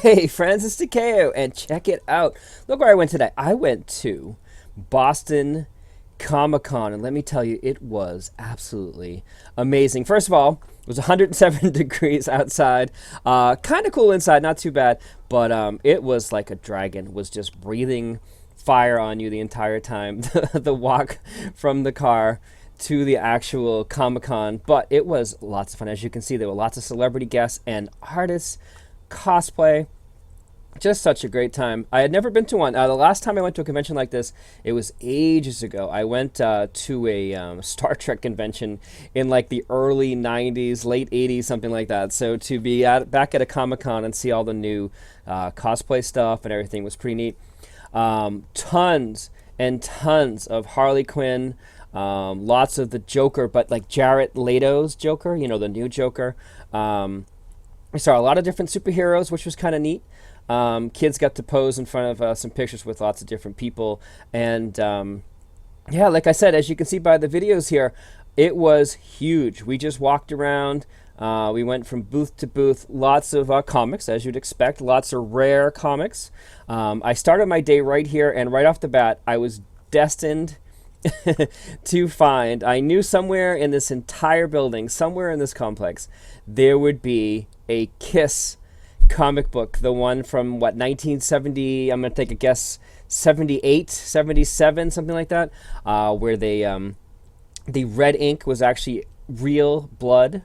Hey friends, it's Takeo, and check it out. Look where I went today. I went to Boston Comic Con, and let me tell you, it was absolutely amazing. First of all, it was 107 degrees outside. Kind of cool inside, not too bad, but it was like a dragon was just breathing fire on you the entire time. The walk from the car to the actual Comic Con, but it was lots of fun. As you can see, there were lots of celebrity guests and artists, cosplay, just such a great time. I had never been to one. The last time I went to a convention like this, it was ages ago. I went to a Star Trek convention in like the early 90s, late 80s, something like that. So to be back at a Comic Con and see all the new cosplay stuff and everything was pretty neat. Tons and tons of Harley Quinn, lots of the Joker, but like Jared Leto's Joker, the new Joker. I saw a lot of different superheroes, which was kind of neat. Kids got to pose in front of some pictures with lots of different people. And yeah, like I said, as you can see by the videos here, it was huge. We just walked around. We went from booth to booth, lots of comics, as you'd expect, lots of rare comics. I started my day right here, and right off the bat, I was destined to find, I knew somewhere in this entire building, somewhere in this complex, there would be a Kiss comic book, the one from what, 1970, I'm going to take a guess, 78, 77, something like that, where the red ink was actually real blood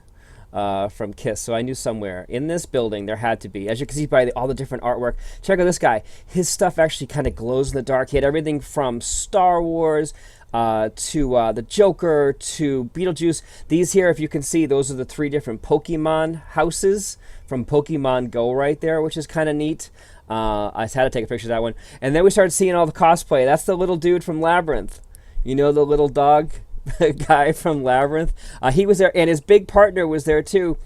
from Kiss. So I knew somewhere in this building there had to be. As you can see by all the different artwork, check out this guy. His stuff actually kind of glows in the dark. He had everything from Star Wars to the Joker to Beetlejuice. These here, if you can see, those are the three different Pokemon houses from Pokemon Go right there, which is kind of neat. I had to take a picture of that one. And then we started seeing all the cosplay. That's the little dude from Labyrinth. You know, the little dog guy from Labyrinth? He was there, and his big partner was there too.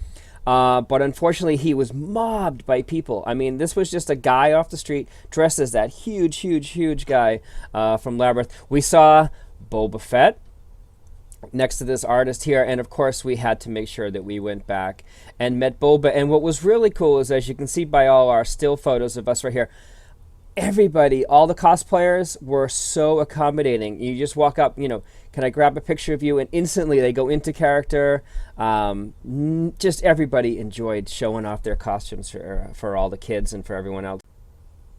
But unfortunately, he was mobbed by people. I mean, this was just a guy off the street dressed as that huge, huge, huge guy from Labyrinth. We saw Boba Fett next to this artist here, and of course we had to make sure that we went back and met Boba. And what was really cool is, as you can see by all our still photos of us right here, everybody, all the cosplayers were so accommodating. You just walk up, can I grab a picture of you? And instantly they go into character. Just everybody enjoyed showing off their costumes for all the kids and for everyone else.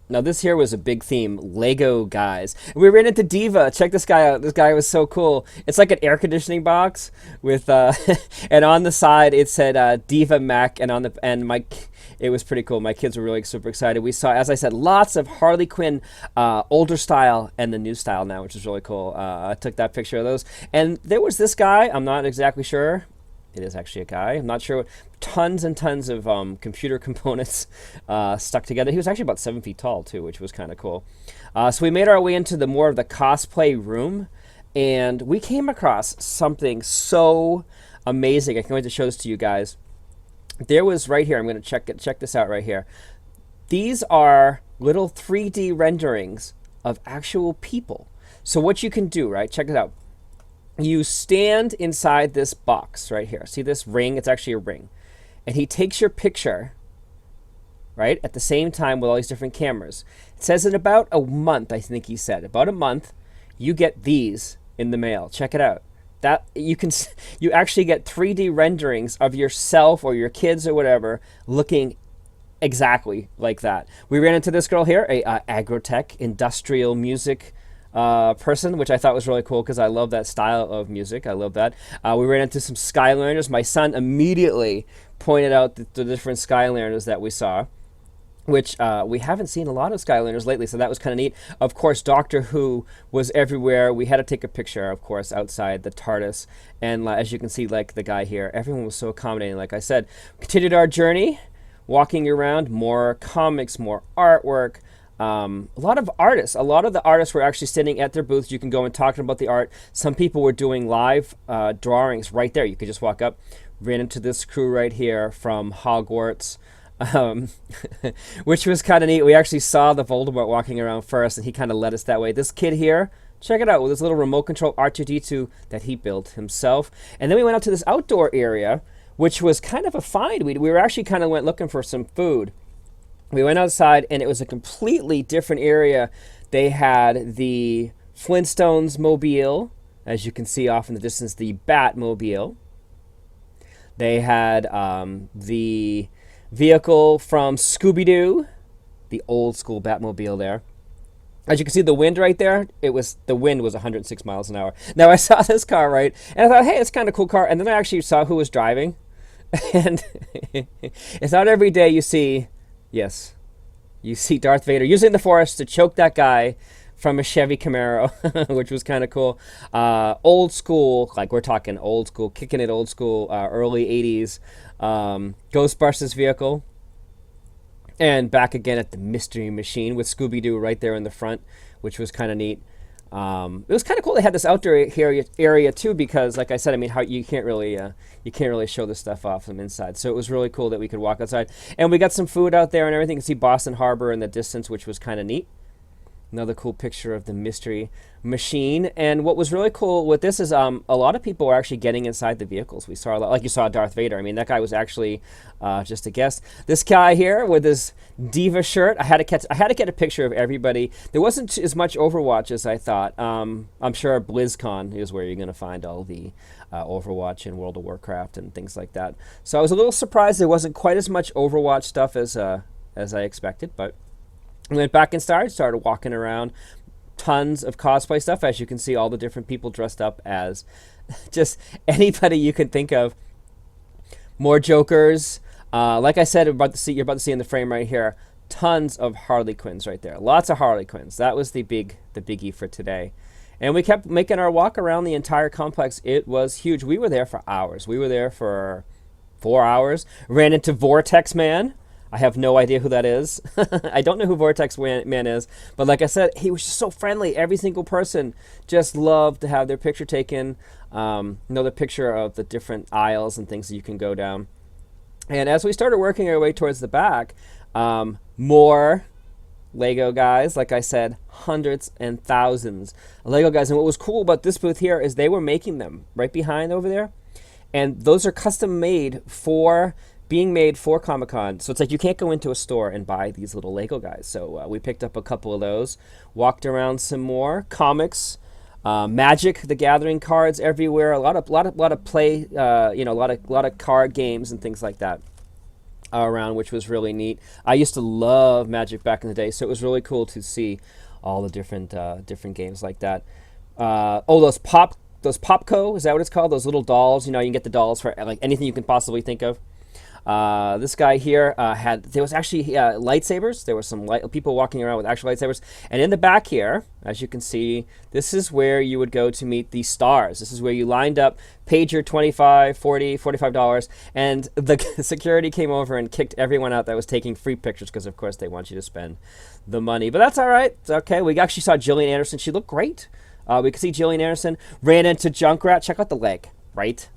Now this here was a big theme, Lego guys. We ran into Diva. Check this guy out. This guy was so cool. It's like an air conditioning box with, and on the side it said Diva Mac, and it was pretty cool. My kids were really super excited. We saw, as I said, lots of Harley Quinn, older style and the new style now, which is really cool. I took that picture of those, and there was this guy. I'm not exactly sure. It is actually a guy. I'm not sure. Tons and tons of computer components stuck together. He was actually about 7 feet tall, too, which was kind of cool. So we made our way into more of the cosplay room, and we came across something so amazing. I can't wait to show this to you guys. There was right here. I'm going to check this out right here. These are little 3D renderings of actual people. So what you can do, right? Check it out. You stand inside this box right here. See this ring? It's actually a ring. And he takes your picture, right, at the same time with all these different cameras. It says in about a month, I think he said, about a month, you get these in the mail. Check it out. That you actually get 3D renderings of yourself or your kids or whatever looking exactly like that. We ran into this girl here, a agrotech industrial music person, which I thought was really cool because I love that style of music. I love that. We ran into some Skylanders. My son immediately pointed out the different Skylanders that we saw, which we haven't seen a lot of Skylanders lately, so that was kind of neat. Of course, Doctor Who was everywhere. We had to take a picture, of course, outside the TARDIS. And as you can see, like the guy here, everyone was so accommodating. Like I said, continued our journey, walking around, more comics, more artwork. A lot of artists. A lot of the artists were actually sitting at their booths. You can go and talk about the art. Some people were doing live drawings right there. You could just walk up. Ran into this crew right here from Hogwarts, which was kind of neat. We actually saw the Voldemort walking around first, and he kind of led us that way. This kid here, check it out, with this little remote control R2-D2 that he built himself. And then we went out to this outdoor area, which was kind of a find. We were actually kind of went looking for some food. We went outside, and it was a completely different area. They had the Flintstones mobile, as you can see off in the distance, the Batmobile. They had the vehicle from Scooby-Doo, the old school Batmobile there. As you can see, the wind right there, the wind was 106 miles an hour. Now, I saw this car, right, and I thought, hey, it's kind of a cool car. And then I actually saw who was driving. And it's not every day you see, yes, you see Darth Vader using the Force to choke that guy from a Chevy Camaro, which was kind of cool. Old school, like we're talking old school, kicking it old school, early 80s Ghostbusters vehicle. And back again at the Mystery Machine with Scooby-Doo right there in the front, which was kind of neat. It was kind of cool. They had this outdoor area too, because, like I said, I mean, how you can't really show this stuff off from inside. So it was really cool that we could walk outside, and we got some food out there and everything. You can see Boston Harbor in the distance, which was kind of neat. Another cool picture of the Mystery Machine. And what was really cool with this is a lot of people were actually getting inside the vehicles. We saw a lot, like you saw Darth Vader. I mean, that guy was actually just a guest. This guy here with his diva shirt, I had to get a picture of everybody. There wasn't as much Overwatch as I thought. I'm sure BlizzCon is where you're going to find all the Overwatch and World of Warcraft and things like that. So I was a little surprised there wasn't quite as much Overwatch stuff as I expected, but we went back inside, started walking around. Tons of cosplay stuff. As you can see, all the different people dressed up as just anybody you can think of. More Jokers. Like I said, you're about to see in the frame right here, tons of Harley Quinns right there. Lots of Harley Quinns. That was the biggie for today. And we kept making our walk around the entire complex. It was huge. We were there for hours. We were there for 4 hours. Ran into Vortex Man. I have no idea who that is. I don't know who Vortex Man is, but like I said, he was just so friendly. Every single person just loved to have their picture taken. The picture of the different aisles and things that you can go down. And as we started working our way towards the back, more Lego guys. Like I said, hundreds and thousands of Lego guys. And what was cool about this booth here is they were making them right behind over there. And those are custom made being made for Comic-Con. So it's like you can't go into a store and buy these little Lego guys. So we picked up a couple of those, walked around some more comics, Magic the Gathering cards everywhere, a lot of play, a lot of card games and things like that around, which was really neat. I used to love Magic back in the day, so it was really cool to see all the different games like that. Those Popco, is that what it's called? Those little dolls. You can get the dolls for like anything you can possibly think of. This guy here there was actually lightsabers. There were some people walking around with actual lightsabers. And in the back here, as you can see, this is where you would go to meet the stars. This is where you lined up, paid your $25, $40, $45, and the security came over and kicked everyone out that was taking free pictures because, of course, they want you to spend the money. But that's all right. It's okay. We actually saw Gillian Anderson. She looked great. We could see Gillian Anderson. Ran into Junkrat. Check out the leg, right?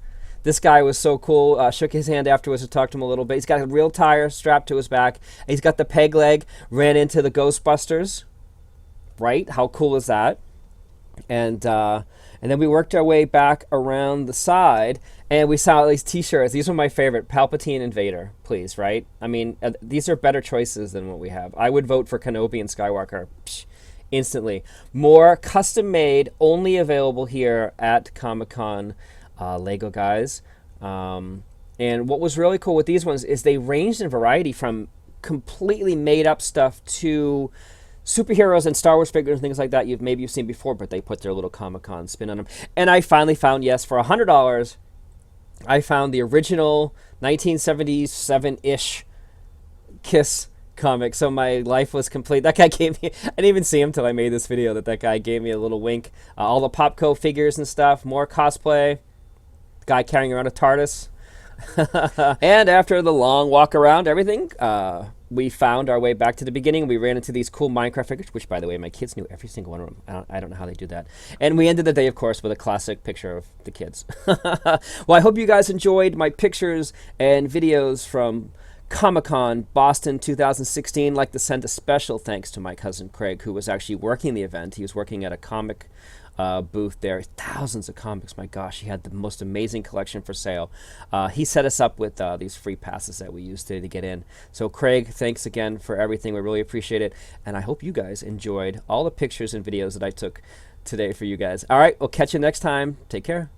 This guy was so cool. Shook his hand afterwards to talk to him a little bit. He's got a real tire strapped to his back. He's got the peg leg. Ran into the Ghostbusters. Right? How cool is that? And then we worked our way back around the side, and we saw these T-shirts. These were my favorite. Palpatine and Vader, please, right? I mean, these are better choices than what we have. I would vote for Kenobi and Skywalker. Psh, instantly. More custom-made, only available here at Comic-Con. Lego guys. And what was really cool with these ones is they ranged in variety from completely made up stuff to superheroes and Star Wars figures and things like that maybe you've seen before, but they put their little Comic-Con spin on them. And I finally found, yes, for $100, I found the original 1977-ish Kiss comic. So my life was complete. That guy gave me, I didn't even see him till I made this video, that guy gave me a little wink. All the Popco figures and stuff, more cosplay. Guy carrying around a TARDIS. And after the long walk around everything, we found our way back to the beginning. We ran into these cool Minecraft figures, which, by the way, my kids knew every single one of them. I don't know how they do that. And we ended the day, of course, with a classic picture of the kids. Well, I hope you guys enjoyed my pictures and videos from Comic-Con Boston 2016. I'd like to send a special thanks to my cousin Craig, who was actually working the event. He was working at a comic booth there. Thousands of comics. My gosh, he had the most amazing collection for sale. He set us up with these free passes that we used today to get in. So Craig, thanks again for everything. We really appreciate it. And I hope you guys enjoyed all the pictures and videos that I took today for you guys. All right, we'll catch you next time. Take care.